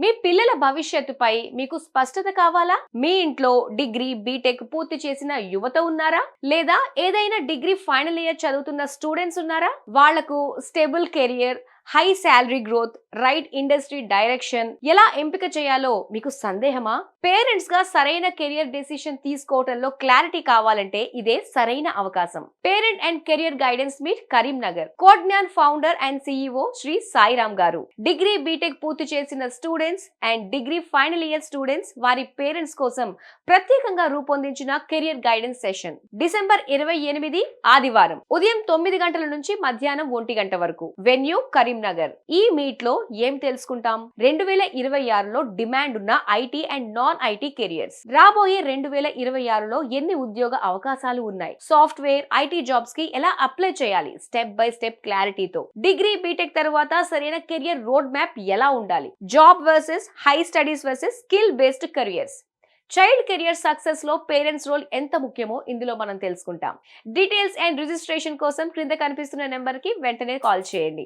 మీ పిల్లల భవిష్యత్తుపై మీకు స్పష్టత కావాలా? మీ ఇంట్లో డిగ్రీ, బీటెక్ పూర్తి చేసిన యువత ఉన్నారా? లేదా ఏదైనా డిగ్రీ ఫైనల్ ఇయర్ చదువుతున్న స్టూడెంట్స్ ఉన్నారా? వాళ్లకు stable career, high salary growth, right industry direction ఎలా ఎంపిక చేయాలో మీకు సందేహమా? పేరెంట్స్ గా సరైన కెరియర్ డెసిషన్ తీసుకోవడంలో క్లారిటీ కావాలంటే ఇదే సరైన అవకాశం. Parent and career guidance meet Karimnagar. Codegnan founder and CEO Shri Sairam గారు డిగ్రీ, బీటెక్ పూర్తి చేసిన students and degree final year students వారి పేరెంట్స్ కోసం ప్రత్యేకంగా రూపొందించిన కెరియర్ గైడెన్స్ సెషన్ డిసెంబర్ 28 ఆదివారం ఉదయం 9 గంటల నుంచి మధ్యాహ్నం 1 గంట వరకు. వెన్యూ కరీంనగర్. ఈ మీట్ లో ఏం తెలుసుకుంటాం? 2026లో డిమాండ్ ఉన్న IT and non IT careers, రాబోయే 2026లో ఎన్ని ఉద్యోగ అవకాశాలు ఉన్నాయి, సాఫ్ట్వేర్, ఐటీ జాబ్స్ కి ఎలా అప్లై చేయాలి, స్టెప్ బై స్టెప్ క్లారిటీతో, డిగ్రీ, బీటెక్ తర్వాత సరైన కెరియర్ రోడ్ మ్యాప్ ఎలా ఉండాలి, job versus high studies versus skill based careers, child career success లో పేరెంట్స్ రోల్ ఎంత ముఖ్యమో ఇందులో మనం తెలుసుకుంటాం. డీటెయిల్స్ అండ్ రిజిస్ట్రేషన్ కోసం క్రింద కనిపిస్తున్న నెంబర్ కి వెంటనే కాల్ చేయండి.